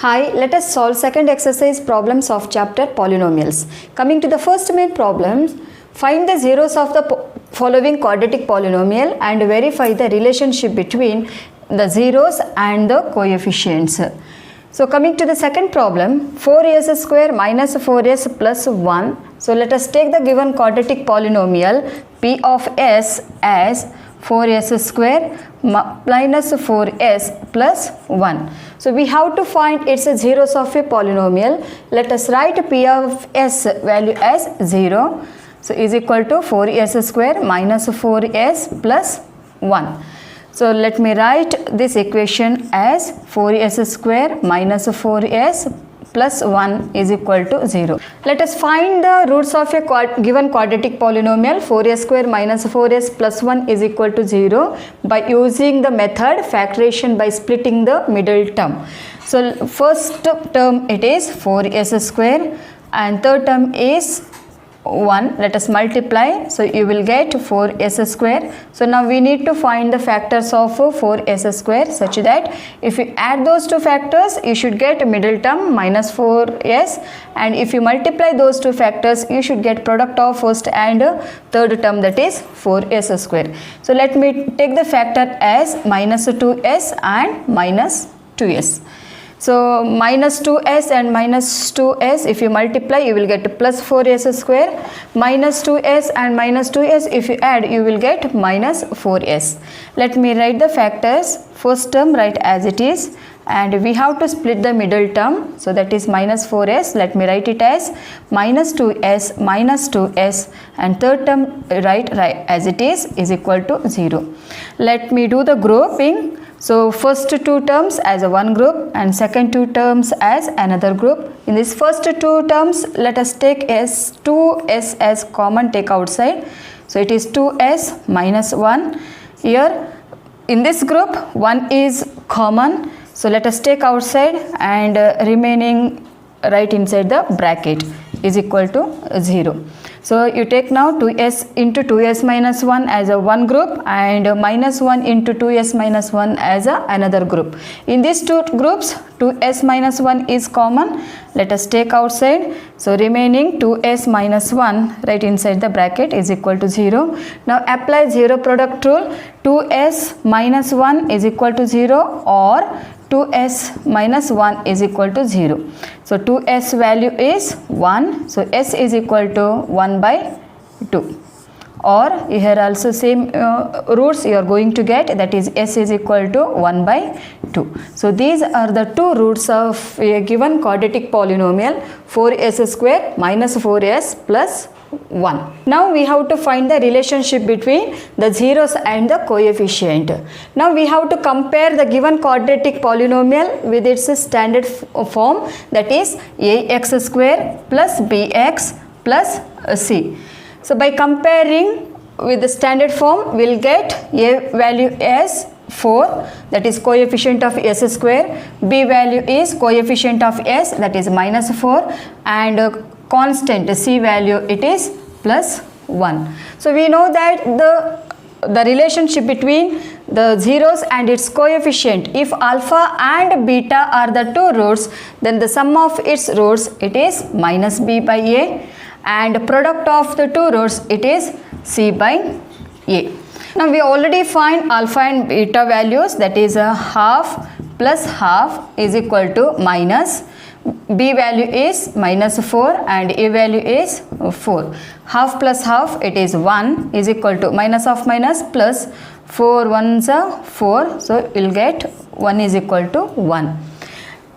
Hi, let us solve second exercise problems of chapter polynomials. Coming to the first main problem, find the zeros of the following quadratic polynomial and verify the relationship between the zeros and the coefficients. So coming to the second problem, 4s square minus 4s plus 1. So let us take the given quadratic polynomial p of s as 4s square minus 4s plus 1. So we have to find its zeros of a polynomial. Let us write p of s value as 0. So is equal to 4s square minus 4s plus 1. So let me write this equation as 4s square minus 4s plus 1 is equal to 0. Let us find the roots of a given quadratic polynomial 4s square minus 4s plus 1 is equal to 0 by using the method factorization by splitting the middle term. So first term it is 4s square and third term is 1. Let us multiply, so you will get 4s square. So now we need to find the factors of 4s square such that if you add those two factors you should get middle term minus 4s, and if you multiply those two factors you should get product of first and third term, that is 4s square. So let me take the factor as minus 2s and minus 2s. So minus 2s and minus 2s, if you multiply you will get plus 4s square, minus 2s and minus 2s, if you add you will get minus 4s. Let me write the factors. First term write as it is, and we have to split the middle term, so that is minus 4s. Let me write it as minus 2s, and third term write as it is equal to 0. Let me do the grouping. So first two terms as a one group and second two terms as another group. In this first two terms let us take as 2s as common, take outside. So it is 2s minus 1. Here in this group 1 is common, so let us take outside, and remaining right inside the bracket is equal to 0. So you take now 2s into 2s minus 1 as a one group and minus 1 into 2s minus 1 as a another group. In these two groups 2s minus 1 is common. Let us take outside. So remaining 2s minus 1 right inside the bracket is equal to 0. Now apply zero product rule. 2s minus 1 is equal to 0 or 2s minus 1 is equal to 0. So 2s value is 1. So s is equal to 1 by 2. Or here also same roots you are going to get, that is s is equal to 1 by 2. So these are the two roots of a given quadratic polynomial 4s square minus 4s plus 1. Now we have to find the relationship between the zeros and the coefficient. Now we have to compare the given quadratic polynomial with its standard form, that is ax square plus bx plus c. So by comparing with the standard form we will get a value as 4, that is coefficient of s square, b value is coefficient of s, that is minus 4, and constant c value it is plus 1. So we know that the relationship between the zeros and its coefficient, if alpha and beta are the two roots, then the sum of its roots it is minus b by a, and product of the two roots it is c by a. Now we already find alpha and beta values, that is a half plus half is equal to minus, b value is minus 4 and a value is 4. Half plus half it is 1 is equal to minus of minus plus 4 1s are 4, so we will get 1 is equal to 1.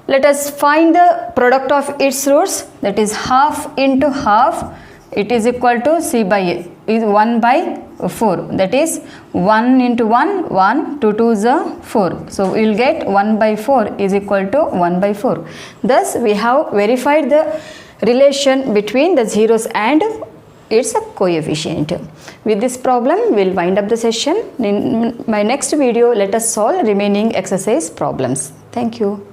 Let us find the product of its roots, that is half into half it is equal to c by a, is 1 by 4, that is 1 into 1 1, 2 2s are 4, so we will get 1 by 4 is equal to 1 by 4. Thus we have verified the relation between the zeros and its coefficient. With this problem we will wind up the session. In my next video let us solve remaining exercise problems. Thank you.